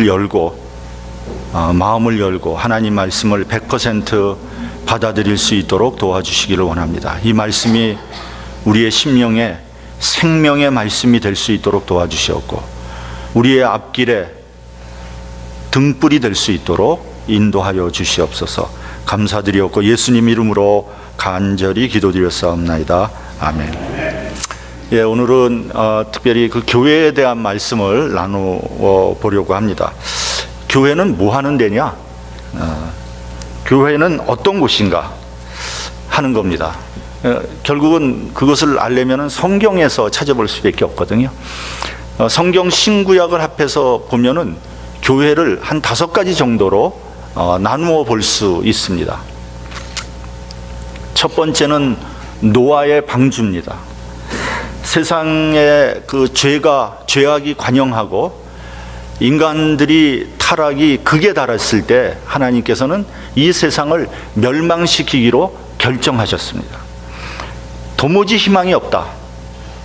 열고 마음을 열고 하나님 말씀을 100% 받아들일 수 있도록 도와주시기를 원합니다. 이 말씀이 우리의 심령에 생명의 말씀이 될 수 있도록 도와주시옵고 우리의 앞길에 등불이 될 수 있도록 인도하여 주시옵소서. 감사드리옵고 예수님 이름으로 간절히 기도드렸사옵나이다. 아멘. 예, 오늘은 특별히 그 교회에 대한 말씀을 나누어 보려고 합니다. 교회는 뭐 하는 데냐? 교회는 어떤 곳인가 하는 겁니다. 결국은 그것을 알려면 성경에서 찾아볼 수밖에 없거든요. 성경 신구약을 합해서 보면은 교회를 한 5가지 정도로 나누어 볼 수 있습니다. 첫 번째는 노아의 방주입니다. 세상에 그 죄악이 관영하고 인간들이 타락이 극에 달했을 때 하나님께서는 이 세상을 멸망시키기로 결정하셨습니다. 도무지 희망이 없다.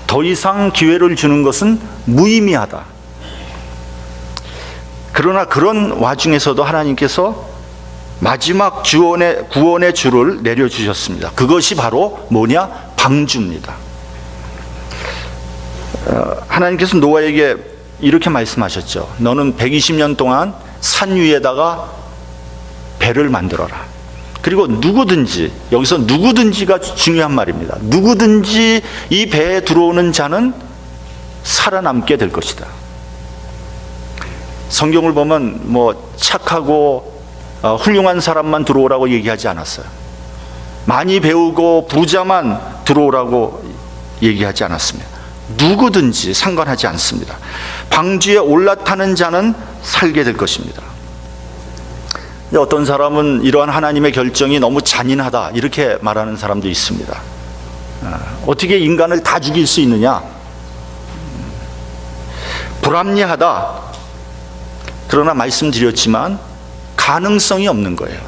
더 이상 기회를 주는 것은 무의미하다. 그러나 그런 와중에서도 하나님께서 마지막 구원의 주를 내려주셨습니다. 그것이 바로 뭐냐? 방주입니다. 하나님께서 노아에게 이렇게 말씀하셨죠. 너는 120년 동안 산 위에다가 배를 만들어라. 그리고 누구든지, 여기서 누구든지가 중요한 말입니다. 누구든지 이 배에 들어오는 자는 살아남게 될 것이다. 성경을 보면 뭐 착하고 훌륭한 사람만 들어오라고 얘기하지 않았어요. 많이 배우고 부자만 들어오라고 얘기하지 않았습니다. 누구든지 상관하지 않습니다. 방주에 올라타는 자는 살게 될 것입니다. 어떤 사람은 이러한 하나님의 결정이 너무 잔인하다 이렇게 말하는 사람도 있습니다. 어떻게 인간을 다 죽일 수 있느냐? 불합리하다. 그러나 말씀드렸지만 가능성이 없는 거예요.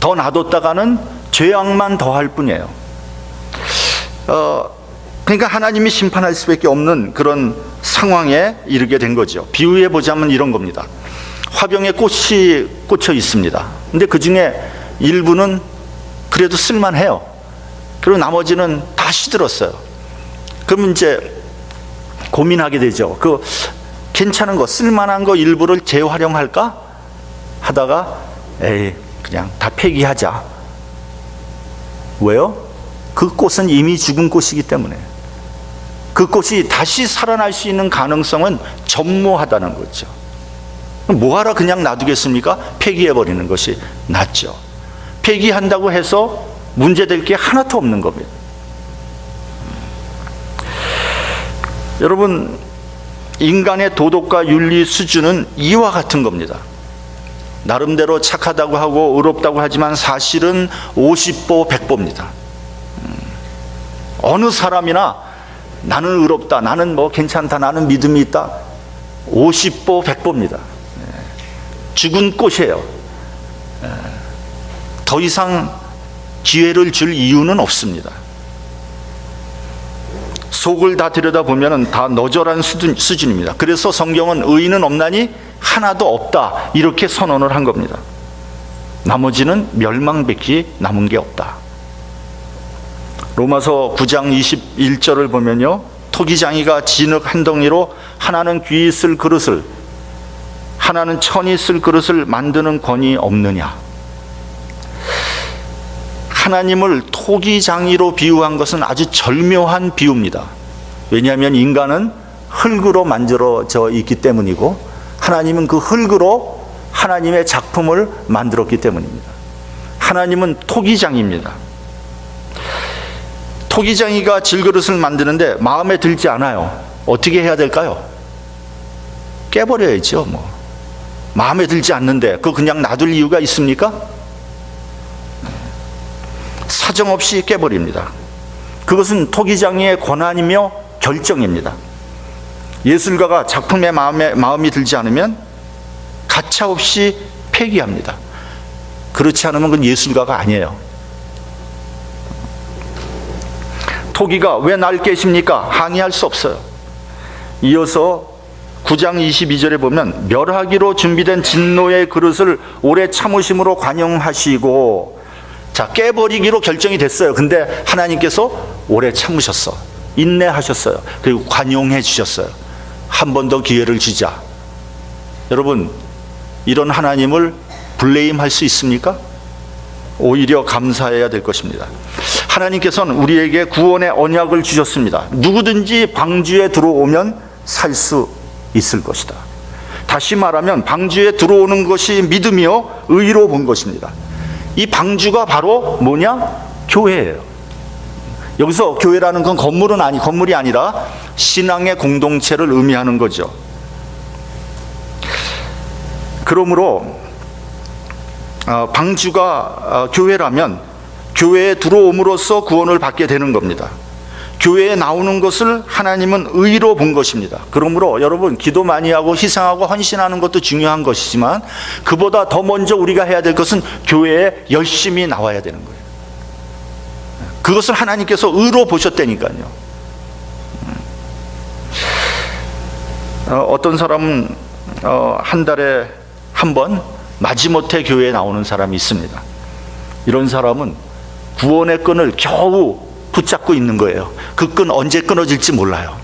더 놔뒀다가는 죄악만 더할 뿐이에요. 그러니까 하나님이 심판할 수밖에 없는 그런 상황에 이르게 된 거죠. 비유해 보자면 이런 겁니다. 화병에 꽃이 꽂혀 있습니다. 근데 그 중에 일부는 그래도 쓸만해요. 그리고 나머지는 다 시들었어요. 그러면 이제 고민하게 되죠. 그 괜찮은 거, 쓸만한 거 일부를 재활용할까 하다가 그냥 다 폐기하자. 왜요? 그 꽃은 이미 죽은 꽃이기 때문에. 그 꽃이 다시 살아날 수 있는 가능성은 전무하다는 거죠. 뭐하러 그냥 놔두겠습니까? 폐기해버리는 것이 낫죠. 폐기한다고 해서 문제될 게 하나도 없는 겁니다. 여러분, 인간의 도덕과 윤리 수준은 이와 같은 겁니다. 나름대로 착하다고 하고 의롭다고 하지만 사실은 50보 100보입니다. 어느 사람이나 나는 의롭다, 나는 뭐 괜찮다, 나는 믿음이 있다, 50보 100보입니다. 죽은 꽃이에요. 더 이상 기회를 줄 이유는 없습니다. 속을 다 들여다보면 다 너절한 수준입니다. 그래서 성경은 의인은 없나니 하나도 없다 이렇게 선언을 한 겁니다. 나머지는 멸망밖에 남은 게 없다. 로마서 9장 21절을 보면요, 토기장이가 진흙 한 덩이로 하나는 귀 있을 그릇을, 하나는 천이 쓸 그릇을 만드는 권이 없느냐. 하나님을 토기장이로 비유한 것은 아주 절묘한 비유입니다. 왜냐하면 인간은 흙으로 만들어져 있기 때문이고 하나님은 그 흙으로 하나님의 작품을 만들었기 때문입니다. 하나님은 토기장입니다. 토기장이가 질그릇을 만드는데 마음에 들지 않아요. 어떻게 해야 될까요? 깨버려야죠. 마음에 들지 않는데 그거 그냥 놔둘 이유가 있습니까? 사정없이 깨버립니다. 그것은 토기장이의 권한이며 결정입니다. 예술가가 작품에 마음이 들지 않으면 가차없이 폐기합니다. 그렇지 않으면 그건 예술가가 아니에요. 토기가 왜 날 깨십니까? 항의할 수 없어요. 이어서 9장 22절에 보면 멸하기로 준비된 진노의 그릇을 오래 참으심으로 관용하시고, 자, 깨버리기로 결정이 됐어요. 근데 하나님께서 오래 참으셨어. 인내하셨어요. 그리고 관용해 주셨어요. 한 번 더 기회를 주자. 여러분, 이런 하나님을 블레임할 수 있습니까? 오히려 감사해야 될 것입니다. 하나님께서는 우리에게 구원의 언약을 주셨습니다. 누구든지 방주에 들어오면 살 수 있을 것이다. 다시 말하면 방주에 들어오는 것이 믿음이요 의로 본 것입니다. 이 방주가 바로 뭐냐? 교회예요. 여기서 교회라는 건 건물이 아니라 신앙의 공동체를 의미하는 거죠. 그러므로 방주가 교회라면 교회에 들어옴으로써 구원을 받게 되는 겁니다. 교회에 나오는 것을 하나님은 의로 본 것입니다. 그러므로 여러분, 기도 많이 하고 희생하고 헌신하는 것도 중요한 것이지만 그보다 더 먼저 우리가 해야 될 것은 교회에 열심히 나와야 되는 거예요. 그것을 하나님께서 의로 보셨다니까요. 어떤 사람은 한 달에 한 번 마지못해 교회에 나오는 사람이 있습니다. 이런 사람은 구원의 끈을 겨우 붙잡고 있는 거예요. 그 끈 언제 끊어질지 몰라요.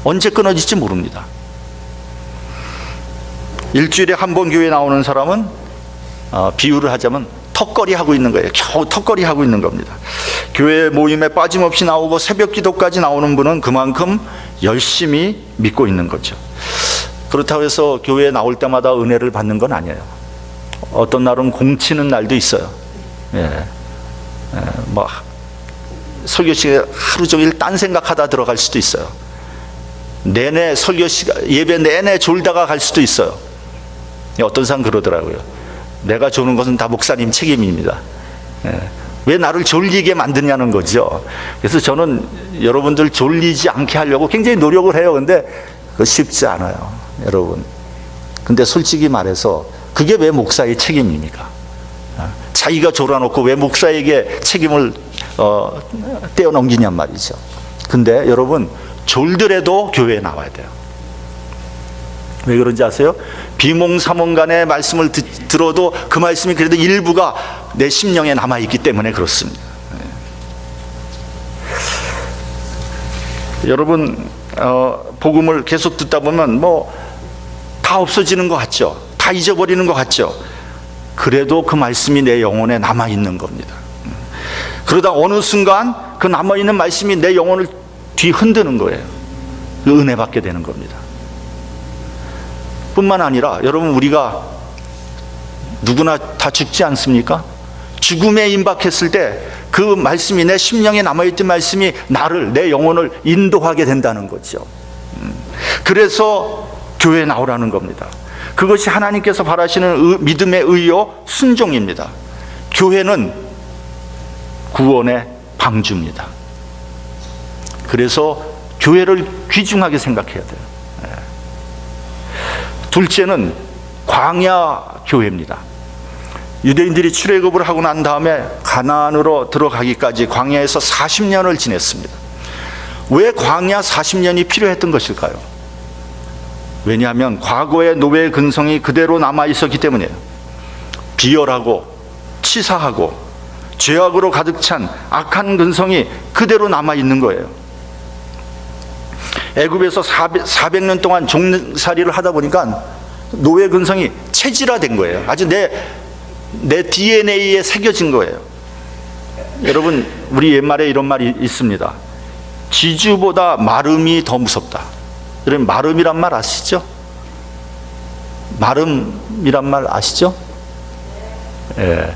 언제 끊어질지 모릅니다. 일주일에 한 번 교회에 나오는 사람은 비유를 하자면 턱걸이 하고 있는 거예요. 겨우 턱걸이 하고 있는 겁니다. 교회 모임에 빠짐없이 나오고 새벽 기도까지 나오는 분은 그만큼 열심히 믿고 있는 거죠. 그렇다고 해서 교회에 나올 때마다 은혜를 받는 건 아니에요. 어떤 날은 공치는 날도 있어요. 뭐 설교 시간에 하루 종일 딴 생각하다 들어갈 수도 있어요. 내내 설교 시간, 예배 내내 졸다가 갈 수도 있어요. 어떤 사람 그러더라고요. 내가 조는 것은 다 목사님 책임입니다. 왜 나를 졸리게 만드냐는 거죠. 그래서 저는 여러분들 졸리지 않게 하려고 굉장히 노력을 해요. 근데 그거 쉽지 않아요, 여러분. 근데 솔직히 말해서 그게 왜 목사의 책임입니까? 자기가 졸아놓고 왜 목사에게 책임을 떼어넘기냔 말이죠. 근데 여러분, 졸더라도 교회에 나와야 돼요. 왜 그런지 아세요? 비몽사몽간의 말씀을 들어도 그 말씀이 그래도 일부가 내 심령에 남아있기 때문에 그렇습니다. 여러분, 복음을 계속 듣다 보면 뭐 다 없어지는 것 같죠? 다 잊어버리는 것 같죠? 그래도 그 말씀이 내 영혼에 남아있는 겁니다. 그러다 어느 순간 그 남아있는 말씀이 내 영혼을 뒤흔드는 거예요. 그 은혜 받게 되는 겁니다. 뿐만 아니라 여러분, 우리가 누구나 다 죽지 않습니까? 죽음에 임박했을 때 그 말씀이, 내 심령에 남아있던 말씀이 내 영혼을 인도하게 된다는 거죠. 그래서 교회에 나오라는 겁니다. 그것이 하나님께서 바라시는 믿음의 의요 순종입니다. 교회는 구원의 방주입니다. 그래서 교회를 귀중하게 생각해야 돼요. 둘째는 광야 교회입니다. 유대인들이 출애굽을 하고 난 다음에 가나안으로 들어가기까지 광야에서 40년을 지냈습니다. 왜 광야 40년이 필요했던 것일까요? 왜냐하면 과거의 노예 근성이 그대로 남아 있었기 때문이에요. 비열하고 치사하고 죄악으로 가득 찬 악한 근성이 그대로 남아 있는 거예요. 애굽에서 400년 동안 종살이를 하다 보니까 노예 근성이 체질화된 거예요. 아주 내 DNA에 새겨진 거예요. 여러분, 우리 옛말에 이런 말이 있습니다. 지주보다 마름이 더 무섭다. 여러분, 마름이란 말 아시죠? 마름이란 말 아시죠? 예.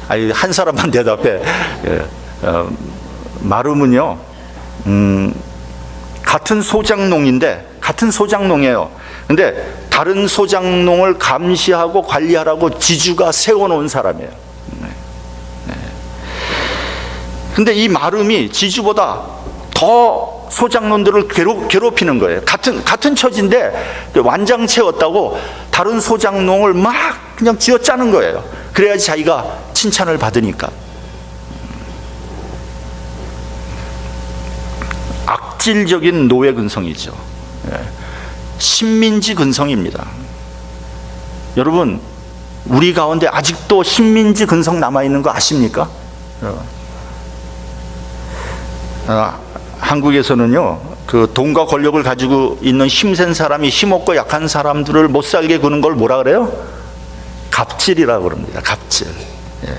아니, 한 사람만 대답해. 예. 마름은요, 같은 소장농이에요. 근데 다른 소장농을 감시하고 관리하라고 지주가 세워놓은 사람이에요. 근데 이 마름이 지주보다 더 소장농들을 괴롭히는 거예요. 같은 처지인데 완장채웠다고 다른 소장농을 막 그냥 쥐어짜는 거예요. 그래야지 자기가 칭찬을 받으니까. 악질적인 노예 근성이죠. 신민지 근성입니다. 여러분, 우리 가운데 아직도 신민지 근성 남아있는 거 아십니까? 한국에서는요, 그 돈과 권력을 가지고 있는 힘센 사람이 힘없고 약한 사람들을 못 살게 구는 걸 뭐라 그래요? 갑질이라고 그럽니다. 갑질. 예.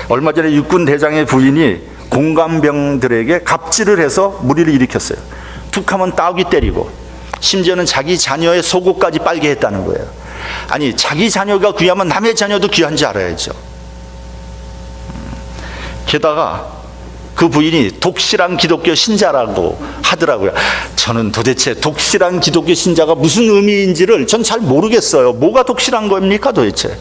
얼마 전에 육군 대장의 부인이 공관병들에게 갑질을 해서 무리를 일으켰어요. 툭하면 따귀 때리고, 심지어는 자기 자녀의 속옷까지 빨게 했다는 거예요. 아니, 자기 자녀가 귀하면 남의 자녀도 귀한지 알아야죠. 게다가 그 부인이 독실한 기독교 신자라고 하더라고요. 저는 도대체 독실한 기독교 신자가 무슨 의미인지를 전 잘 모르겠어요. 뭐가 독실한 겁니까 도대체?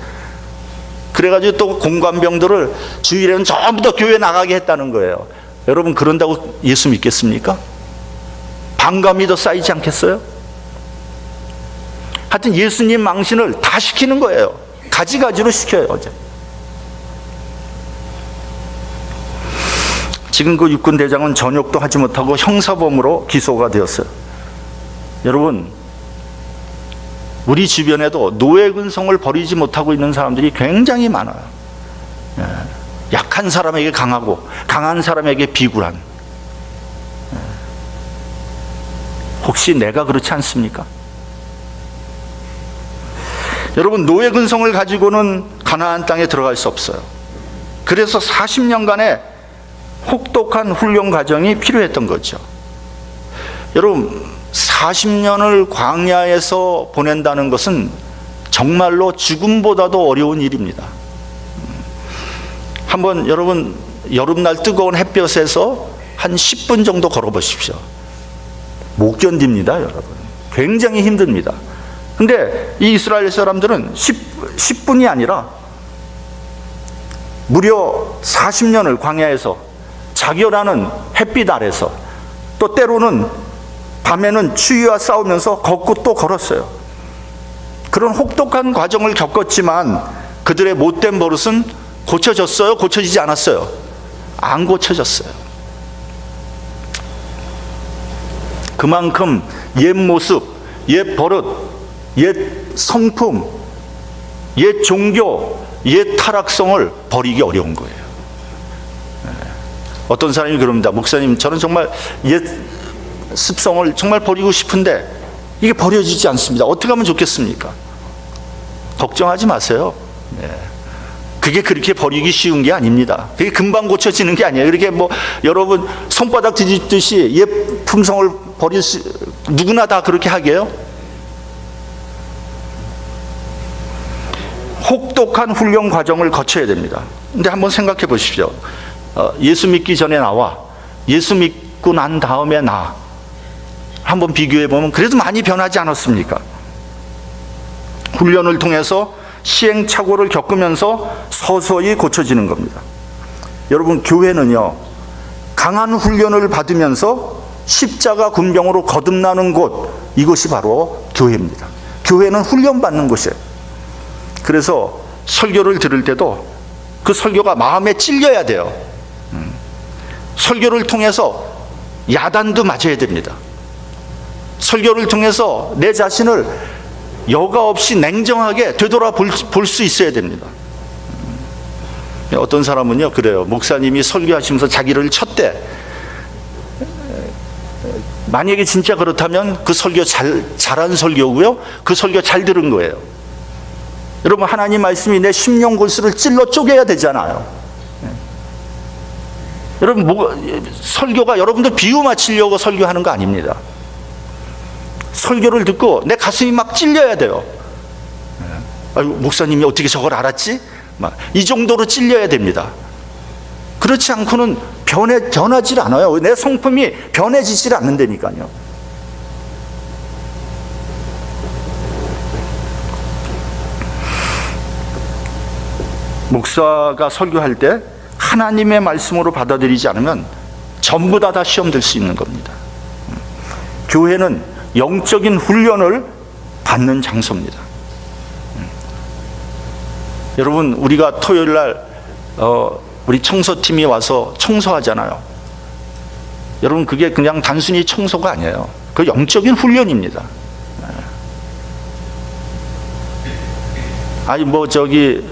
그래가지고 또 공관병들을 주일에는 전부 다 교회 나가게 했다는 거예요. 여러분, 그런다고 예수 믿겠습니까? 반감이 더 쌓이지 않겠어요? 하여튼 예수님 망신을 다 시키는 거예요. 가지가지로 시켜요. 어제 지금 그 육군 대장은 전역도 하지 못하고 형사범으로 기소가 되었어요. 여러분, 우리 주변에도 노예 근성을 버리지 못하고 있는 사람들이 굉장히 많아요. 약한 사람에게 강하고 강한 사람에게 비굴한. 혹시 내가 그렇지 않습니까? 여러분, 노예 근성을 가지고는 가나안 땅에 들어갈 수 없어요. 그래서 40년간의 혹독한 훈련 과정이 필요했던 거죠. 여러분, 40년을 광야에서 보낸다는 것은 정말로 죽음보다도 어려운 일입니다. 한번 여러분, 여름날 뜨거운 햇볕에서 한 10분 정도 걸어 보십시오. 못 견딥니다, 여러분. 굉장히 힘듭니다. 근데 이 이스라엘 사람들은 10분이 아니라 무려 40년을 광야에서 자결하는 햇빛 아래서, 또 때로는 밤에는 추위와 싸우면서 걷고 또 걸었어요. 그런 혹독한 과정을 겪었지만 그들의 못된 버릇은 고쳐졌어요? 고쳐지지 않았어요? 안 고쳐졌어요. 그만큼 옛 모습, 옛 버릇, 옛 성품, 옛 종교, 옛 타락성을 버리기 어려운 거예요. 어떤 사람이 그럽니다. 목사님, 저는 정말 옛 습성을 정말 버리고 싶은데 이게 버려지지 않습니다. 어떻게 하면 좋겠습니까? 걱정하지 마세요. 그게 그렇게 버리기 쉬운 게 아닙니다. 그게 금방 고쳐지는 게 아니에요. 그렇게 뭐 여러분 손바닥 뒤집듯이 옛 품성을 버릴 수, 누구나 다 그렇게 하게요? 혹독한 훈련 과정을 거쳐야 됩니다. 근데 한번 생각해 보십시오. 예수 믿기 전에 나와 예수 믿고 난 다음에 나 한번 비교해 보면 그래도 많이 변하지 않았습니까? 훈련을 통해서 시행착오를 겪으면서 서서히 고쳐지는 겁니다. 여러분, 교회는요, 강한 훈련을 받으면서 십자가 군병으로 거듭나는 곳, 이것이 바로 교회입니다. 교회는 훈련받는 곳이에요. 그래서 설교를 들을 때도 그 설교가 마음에 찔려야 돼요. 설교를 통해서 야단도 맞아야 됩니다. 설교를 통해서 내 자신을 여과 없이 냉정하게 되돌아볼 수 있어야 됩니다. 어떤 사람은요 그래요. 목사님이 설교하시면서 자기를 쳤대. 만약에 진짜 그렇다면 그 설교 잘한 설교고요, 그 설교 잘 들은 거예요. 여러분, 하나님 말씀이 내 심령 골수를 찔러 쪼개야 되잖아요. 여러분, 설교가 여러분들 비유 맞추려고 설교하는 거 아닙니다. 설교를 듣고 내 가슴이 막 찔려야 돼요. 아유, 목사님이 어떻게 저걸 알았지? 막 이 정도로 찔려야 됩니다. 그렇지 않고는 변하질 않아요. 내 성품이 변해지질 않는다니까요. 목사가 설교할 때 하나님의 말씀으로 받아들이지 않으면 전부 다 시험 들 수 있는 겁니다. 교회는 영적인 훈련을 받는 장소입니다. 여러분, 우리가 토요일 날 우리 청소팀이 와서 청소하잖아요. 여러분, 그게 그냥 단순히 청소가 아니에요. 그 영적인 훈련입니다. 아니 저기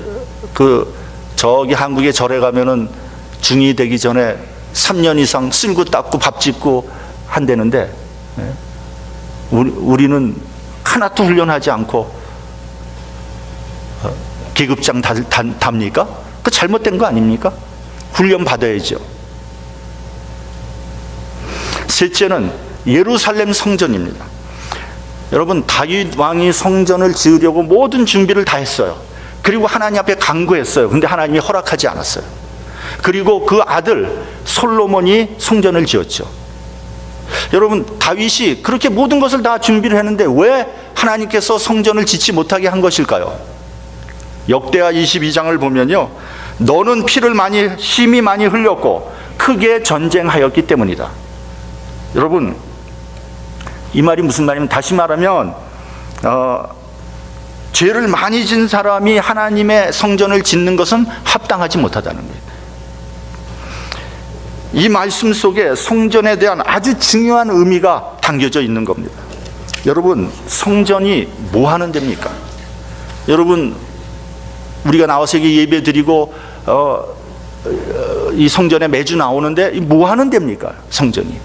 한국에 절에 가면은 중이 되기 전에 3년 이상 쓸고 닦고 밥 짓고 한다는데, 우리는 하나도 훈련하지 않고 계급장 답니까? 그 잘못된 거 아닙니까? 훈련 받아야죠. 셋째는 예루살렘 성전입니다. 여러분, 다윗 왕이 성전을 지으려고 모든 준비를 다 했어요. 그리고 하나님 앞에 간구했어요. 근데 하나님이 허락하지 않았어요. 그리고 그 아들 솔로몬이 성전을 지었죠. 여러분, 다윗이 그렇게 모든 것을 다 준비를 했는데 왜 하나님께서 성전을 짓지 못하게 한 것일까요? 역대하 22장을 보면요, 너는 피를 심히 많이 흘렸고 크게 전쟁하였기 때문이다. 여러분, 이 말이 무슨 말이냐면, 다시 말하면 죄를 많이 진 사람이 하나님의 성전을 짓는 것은 합당하지 못하다는 거예요. 이 말씀 속에 성전에 대한 아주 중요한 의미가 담겨져 있는 겁니다. 여러분, 성전이 뭐 하는 데입니까? 여러분, 우리가 나와서 예배 드리고 이 성전에 매주 나오는데 뭐 하는 데입니까? 성전이.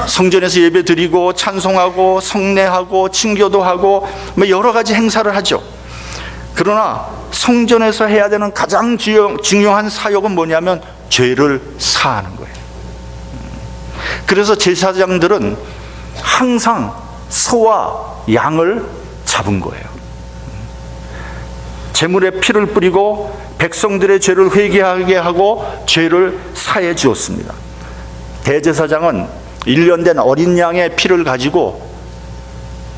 성전에서 예배 드리고 찬송하고 성례하고 친교도 하고 여러 가지 행사를 하죠. 그러나 성전에서 해야 되는 가장 중요한 사역은 뭐냐면 죄를 사하는 거예요. 그래서 제사장들은 항상 소와 양을 잡은 거예요. 제물에 피를 뿌리고 백성들의 죄를 회개하게 하고 죄를 사해 주었습니다. 대제사장은 1년 된 어린 양의 피를 가지고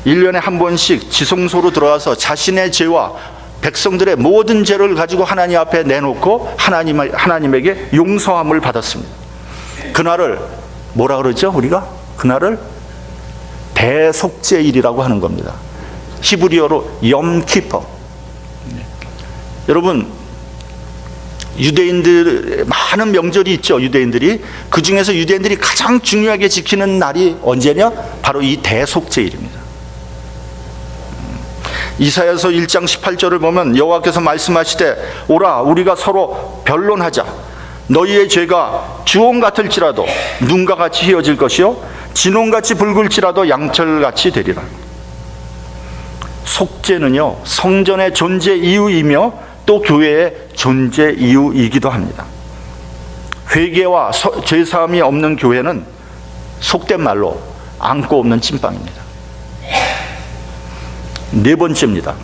1년에 한 번씩 지성소로 들어가서 자신의 죄와 백성들의 모든 죄를 가지고 하나님 앞에 내놓고 하나님에게 용서함을 받았습니다. 그날을 뭐라 그러죠? 우리가 그날을 대속죄일이라고 하는 겁니다. 히브리어로 염키퍼. 여러분, 유대인들 많은 명절이 있죠. 유대인들이, 그 중에서 유대인들이 가장 중요하게 지키는 날이 언제냐? 바로 이 대속죄일입니다. 이사야서 1장 18절을 보면 여호와께서 말씀하시되, 오라 우리가 서로 변론하자. 너희의 죄가 주홍 같을지라도 눈과 같이 희어질 것이요 진홍같이 붉을지라도 양철같이 되리라. 속죄는요, 성전의 존재 이유이며 또 교회의 존재 이유이기도 합니다. 회개와 죄사함이 없는 교회는 속된 말로 안고 없는 찐빵입니다. 네 번째입니다.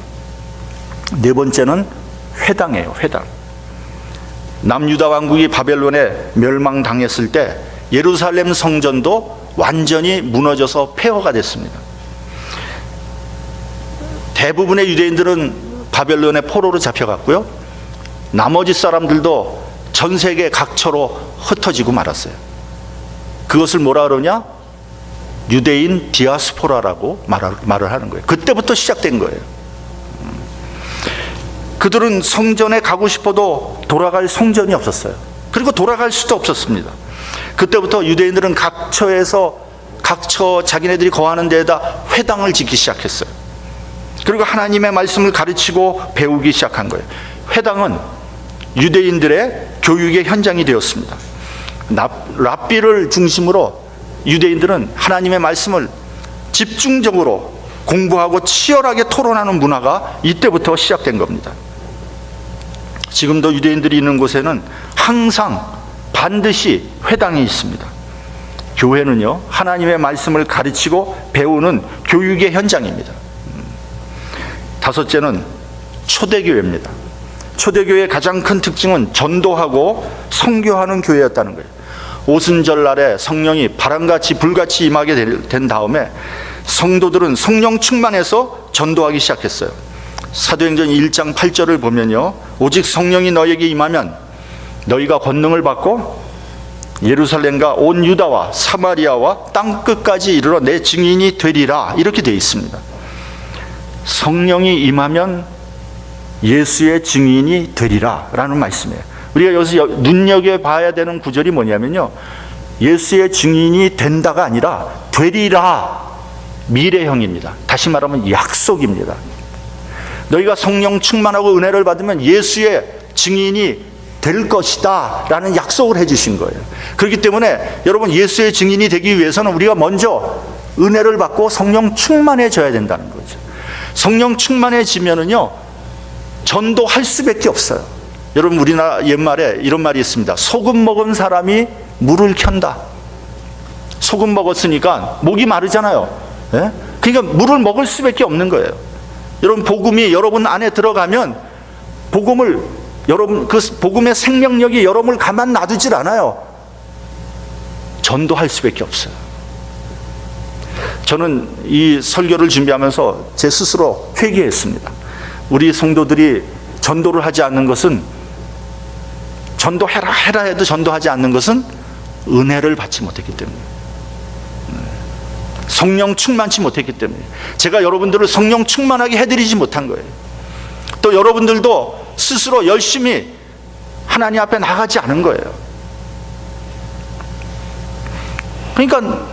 네 번째는 회당이에요. 회당. 남유다 왕국이 바벨론에 멸망당했을 때 예루살렘 성전도 완전히 무너져서 폐허가 됐습니다. 대부분의 유대인들은 바벨론의 포로로 잡혀갔고요, 나머지 사람들도 전 세계 각처로 흩어지고 말았어요. 그것을 뭐라 그러냐? 유대인 디아스포라라고 말을 하는 거예요. 그때부터 시작된 거예요. 그들은 성전에 가고 싶어도 돌아갈 성전이 없었어요. 그리고 돌아갈 수도 없었습니다. 그때부터 유대인들은 각처 자기네들이 거하는 데에다 회당을 짓기 시작했어요. 그리고 하나님의 말씀을 가르치고 배우기 시작한 거예요. 회당은 유대인들의 교육의 현장이 되었습니다. 랍비를 중심으로 유대인들은 하나님의 말씀을 집중적으로 공부하고 치열하게 토론하는 문화가 이때부터 시작된 겁니다. 지금도 유대인들이 있는 곳에는 항상 반드시 회당이 있습니다. 교회는요, 하나님의 말씀을 가르치고 배우는 교육의 현장입니다. 다섯째는 초대교회입니다. 초대교회의 가장 큰 특징은 전도하고 선교하는 교회였다는 거예요. 오순절 날에 성령이 바람같이 불같이 임하게 된 다음에 성도들은 성령 충만해서 전도하기 시작했어요. 사도행전 1장 8절을 보면요, 오직 성령이 너에게 임하면 너희가 권능을 받고 예루살렘과 온 유다와 사마리아와 땅 끝까지 이르러 내 증인이 되리라, 이렇게 되어 있습니다. 성령이 임하면 예수의 증인이 되리라 라는 말씀이에요. 우리가 여기서 눈여겨봐야 되는 구절이 뭐냐면요, 예수의 증인이 된다가 아니라 되리라, 미래형입니다. 다시 말하면 약속입니다. 너희가 성령 충만하고 은혜를 받으면 예수의 증인이 될 것이다 라는 약속을 해주신 거예요. 그렇기 때문에 여러분, 예수의 증인이 되기 위해서는 우리가 먼저 은혜를 받고 성령 충만해져야 된다는 거죠. 성령 충만해지면은요, 전도할 수밖에 없어요. 여러분, 우리나라 옛말에 이런 말이 있습니다. 소금 먹은 사람이 물을 켠다. 소금 먹었으니까 목이 마르잖아요. 예? 그러니까 물을 먹을 수밖에 없는 거예요. 여러분, 복음이 여러분 안에 들어가면 여러분, 그 복음의 생명력이 여러분을 가만 놔두질 않아요. 전도할 수밖에 없어요. 저는 이 설교를 준비하면서 제 스스로 회개했습니다. 우리 성도들이 전도를 하지 않는 것은, 전도해라 해도 전도하지 않는 것은 은혜를 받지 못했기 때문에, 성령 충만치 못했기 때문에, 제가 여러분들을 성령 충만하게 해드리지 못한 거예요. 또 여러분들도 스스로 열심히 하나님 앞에 나가지 않은 거예요. 그러니까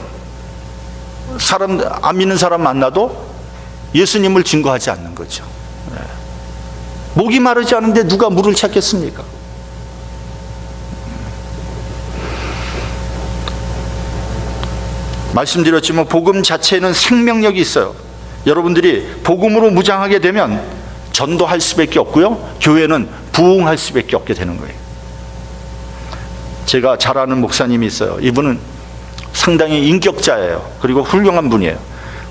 안 믿는 사람 만나도 예수님을 증거하지 않는 거죠. 목이 마르지 않은데 누가 물을 찾겠습니까? 말씀드렸지만 복음 자체에는 생명력이 있어요. 여러분들이 복음으로 무장하게 되면 전도할 수밖에 없고요, 교회는 부흥할 수밖에 없게 되는 거예요. 제가 잘 아는 목사님이 있어요. 이분은 상당히 인격자예요. 그리고 훌륭한 분이에요.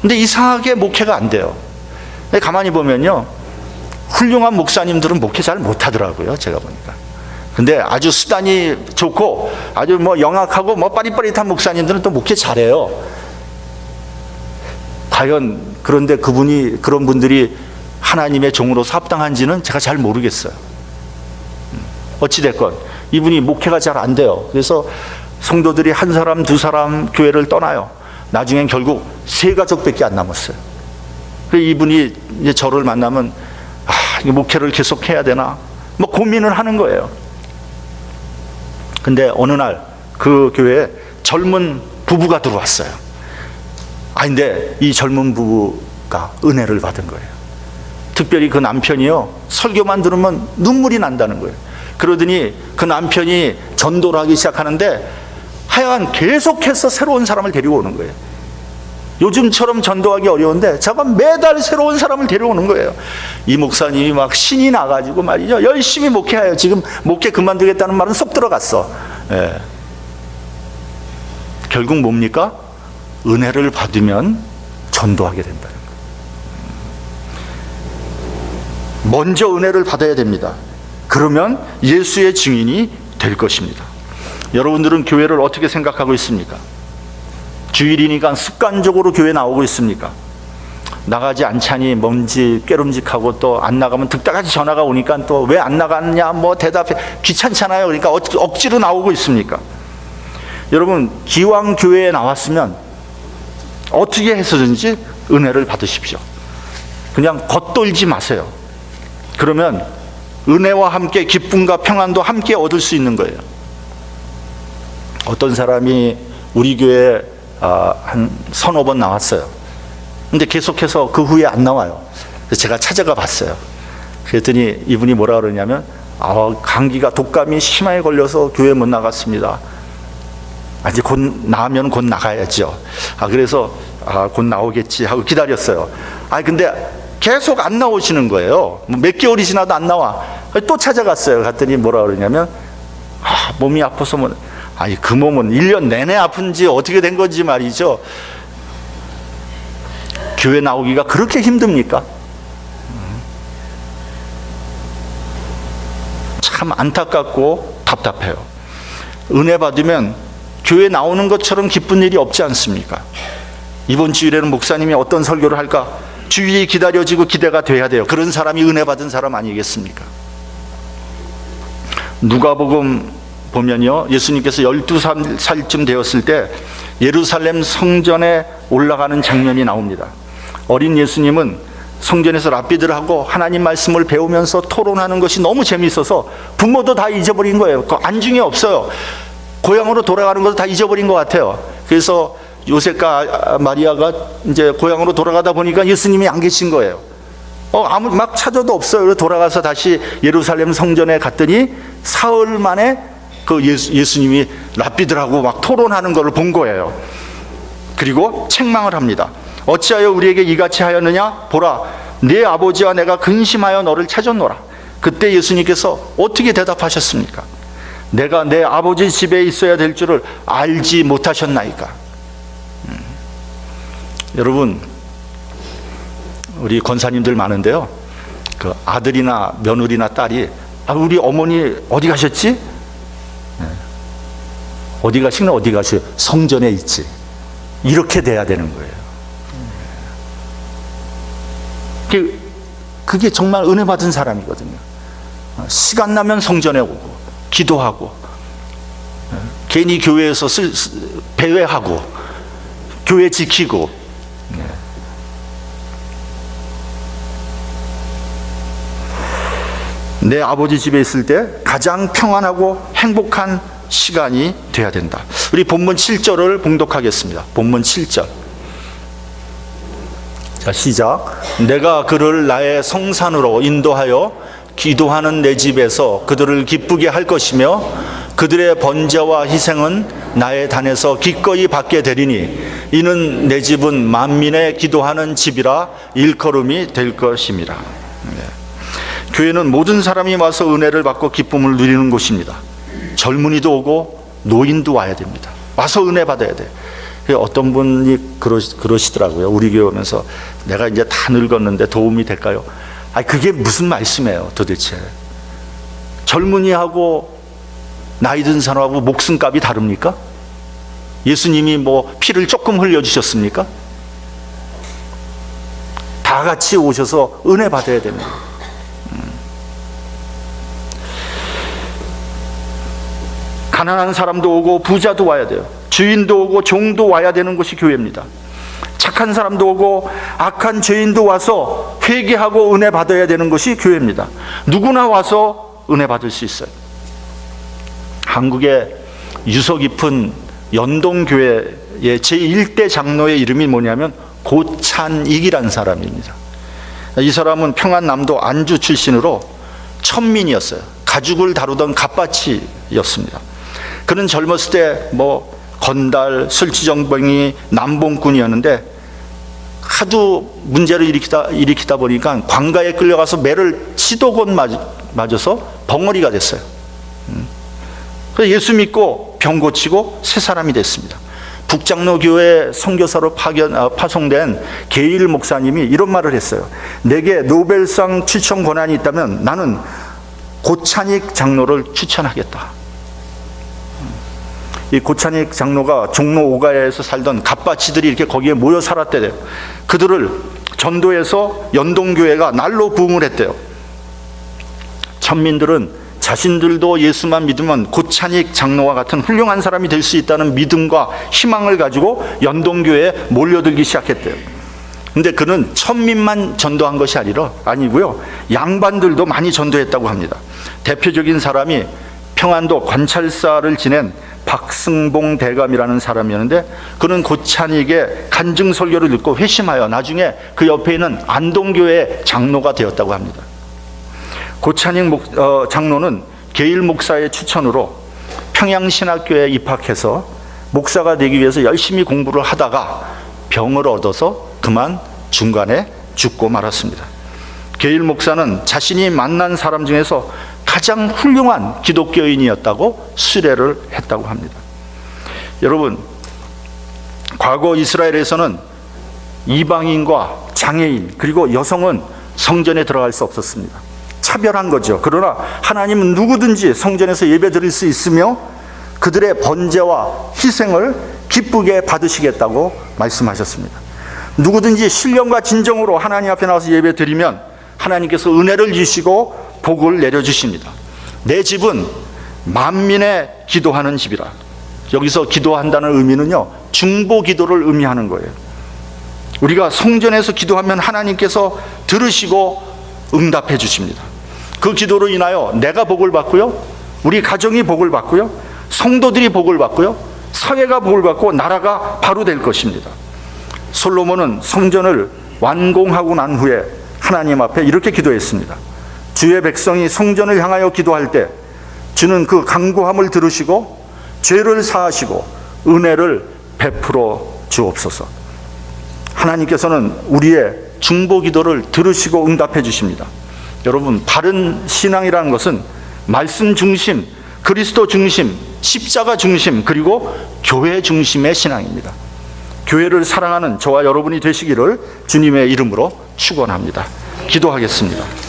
근데 이상하게 목회가 안 돼요. 가만히 보면요, 훌륭한 목사님들은 목회 잘 못하더라고요, 제가 보니까. 근데 아주 수단이 좋고 아주 영악하고 빠릿빠릿한 목사님들은 또 목회 잘해요. 과연 그런데 그런 분들이 하나님의 종으로서 합당한지는 제가 잘 모르겠어요. 어찌됐건 이분이 목회가 잘 안 돼요. 그래서 성도들이 한 사람 두 사람 교회를 떠나요. 나중엔 결국 3가족밖에 안 남았어요. 그래서 이분이 이제 저를 만나면 이 목회를 계속 해야 되나 고민을 하는 거예요. 근데 어느 날 그 교회에 젊은 부부가 들어왔어요. 근데 이 젊은 부부가 은혜를 받은 거예요. 특별히 그 남편이요, 설교만 들으면 눈물이 난다는 거예요. 그러더니 그 남편이 전도를 하기 시작하는데 하여간 계속해서 새로운 사람을 데리고 오는 거예요. 요즘처럼 전도하기 어려운데 저가 매달 새로운 사람을 데려오는 거예요. 이 목사님이 막 신이 나가지고 말이죠, 열심히 목회해요. 지금 목회 그만두겠다는 말은 쏙 들어갔어. 예. 결국 뭡니까? 은혜를 받으면 전도하게 된다는 거예요. 먼저 은혜를 받아야 됩니다. 그러면 예수의 증인이 될 것입니다. 여러분들은 교회를 어떻게 생각하고 있습니까? 주일이니까 습관적으로 교회 나오고 있습니까? 나가지 않자니 뭔지 깨름직하고, 또 안 나가면 득다같이 전화가 오니까 또 왜 안 나갔냐 대답해, 귀찮잖아요. 그러니까 억지로 나오고 있습니까? 여러분, 기왕 교회에 나왔으면 어떻게 해서든지 은혜를 받으십시오. 그냥 겉돌지 마세요. 그러면 은혜와 함께 기쁨과 평안도 함께 얻을 수 있는 거예요. 어떤 사람이 우리 교회에 한 1~2번 나왔어요. 근데 계속해서 그 후에 안 나와요. 그래서 제가 찾아가 봤어요. 그랬더니 이분이 뭐라 그러냐면, 감기가 독감이 심하게 걸려서 교회 못 나갔습니다. 이제 곧 나으면 곧 나가야죠. 그래서 곧 나오겠지 하고 기다렸어요. 근데 계속 안 나오시는 거예요. 몇 개월이 지나도 안 나와. 또 찾아갔어요. 갔더니 뭐라 그러냐면, 몸이 아파서 그 몸은 1년 내내 아픈지 어떻게 된 건지 말이죠. 교회 나오기가 그렇게 힘듭니까? 참 안타깝고 답답해요. 은혜 받으면 교회 나오는 것처럼 기쁜 일이 없지 않습니까? 이번 주일에는 목사님이 어떤 설교를 할까 주일이 기다려지고 기대가 돼야 돼요. 그런 사람이 은혜 받은 사람 아니겠습니까? 누가복음 보면요, 예수님께서 12살쯤 되었을 때 예루살렘 성전에 올라가는 장면이 나옵니다. 어린 예수님은 성전에서 랍비들하고 하나님 말씀을 배우면서 토론하는 것이 너무 재미있어서 부모도 다 잊어버린 거예요. 그 안중에 없어요. 고향으로 돌아가는 것도 다 잊어버린 것 같아요. 그래서 요셉과 마리아가 이제 고향으로 돌아가다 보니까 예수님이 안 계신 거예요. 아무 막 찾아도 없어요. 그래서 돌아가서 다시 예루살렘 성전에 갔더니 사흘 만에 그 예수님이 랍비들하고 막 토론하는 것을 본 거예요. 그리고 책망을 합니다. 어찌하여 우리에게 이같이 하였느냐? 보라, 네 아버지와 내가 근심하여 너를 찾았노라. 그때 예수님께서 어떻게 대답하셨습니까? 내가 내 아버지 집에 있어야 될 줄을 알지 못하셨나이까? 여러분, 우리 권사님들 많은데요, 그 아들이나 며느리나 딸이 우리 어머니 어디 가셨지? 어디 가시나? 어디 가시? 성전에 있지. 이렇게 돼야 되는 거예요. 그게 정말 은혜 받은 사람이거든요. 시간 나면 성전에 오고 기도하고, 괜히 교회에서 배회하고 교회 지키고. 내 아버지 집에 있을 때 가장 평안하고 행복한 시간이 돼야 된다. 우리 본문 7절을 봉독하겠습니다. 본문 7절. 자, 시작. 내가 그를 나의 성산으로 인도하여 기도하는 내 집에서 그들을 기쁘게 할 것이며 그들의 번제와 희생은 나의 단에서 기꺼이 받게 되리니 이는 내 집은 만민의 기도하는 집이라 일컬음이 될 것입니다. 교회는 모든 사람이 와서 은혜를 받고 기쁨을 누리는 곳입니다. 젊은이도 오고 노인도 와야 됩니다. 와서 은혜 받아야 돼. 어떤 분이 그러시더라고요. 우리 교회 오면서 내가 이제 다 늙었는데 도움이 될까요? 그게 무슨 말씀이에요 도대체? 젊은이하고 나이 든 사람하고 목숨값이 다릅니까? 예수님이 뭐 피를 조금 흘려주셨습니까? 다 같이 오셔서 은혜 받아야 됩니다. 가난한 사람도 오고 부자도 와야 돼요. 주인도 오고 종도 와야 되는 것이 교회입니다. 착한 사람도 오고 악한 죄인도 와서 회개하고 은혜 받아야 되는 것이 교회입니다. 누구나 와서 은혜 받을 수 있어요. 한국의 유서 깊은 연동교회의 제1대 장로의 이름이 뭐냐면 고찬익이라는 사람입니다. 이 사람은 평안남도 안주 출신으로 천민이었어요. 가죽을 다루던 갑바치였습니다. 그는 젊었을 때 건달, 술취정병이 남봉꾼이었는데 하도 문제를 일으키다 보니까 관가에 끌려가서 매를 치도곤 맞아서 벙어리가 됐어요. 그래서 예수 믿고 병 고치고 새 사람이 됐습니다. 북장로교회 선교사로 파송된 게일 목사님이 이런 말을 했어요. 내게 노벨상 추천 권한이 있다면 나는 고찬익 장로를 추천하겠다. 이 고찬익 장로가 종로 오가야에서 살던 갑바치들이 이렇게 거기에 모여 살았대요. 그들을 전도해서 연동교회가 날로 부흥을 했대요. 천민들은 자신들도 예수만 믿으면 고찬익 장로와 같은 훌륭한 사람이 될 수 있다는 믿음과 희망을 가지고 연동교회에 몰려들기 시작했대요. 근데 그는 천민만 전도한 것이 아니고요, 양반들도 많이 전도했다고 합니다. 대표적인 사람이 평안도 관찰사를 지낸 박승봉 대감이라는 사람이었는데 그는 고찬익의 간증 설교를 듣고 회심하여 나중에 그 옆에 있는 안동교회 장로가 되었다고 합니다. 고찬익 장로는 게일 목사의 추천으로 평양신학교에 입학해서 목사가 되기 위해서 열심히 공부를 하다가 병을 얻어서 그만 중간에 죽고 말았습니다. 게일 목사는 자신이 만난 사람 중에서 가장 훌륭한 기독교인이었다고 수레를 했다고 합니다. 여러분, 과거 이스라엘에서는 이방인과 장애인 그리고 여성은 성전에 들어갈 수 없었습니다. 차별한 거죠. 그러나 하나님은 누구든지 성전에서 예배 드릴 수 있으며 그들의 번제와 희생을 기쁘게 받으시겠다고 말씀하셨습니다. 누구든지 신령과 진정으로 하나님 앞에 나와서 예배 드리면 하나님께서 은혜를 주시고 복을 내려주십니다. 내 집은 만민의 기도하는 집이라. 여기서 기도한다는 의미는요, 중보 기도를 의미하는 거예요. 우리가 성전에서 기도하면 하나님께서 들으시고 응답해 주십니다. 그 기도로 인하여 내가 복을 받고요, 우리 가정이 복을 받고요, 성도들이 복을 받고요, 사회가 복을 받고 나라가 바로 될 것입니다. 솔로몬은 성전을 완공하고 난 후에 하나님 앞에 이렇게 기도했습니다. 주의 백성이 성전을 향하여 기도할 때 주는 그 간구함을 들으시고 죄를 사하시고 은혜를 베풀어 주옵소서. 하나님께서는 우리의 중보 기도를 들으시고 응답해 주십니다. 여러분, 바른 신앙이라는 것은 말씀 중심, 그리스도 중심, 십자가 중심, 그리고 교회 중심의 신앙입니다. 교회를 사랑하는 저와 여러분이 되시기를 주님의 이름으로 축원합니다. 기도하겠습니다.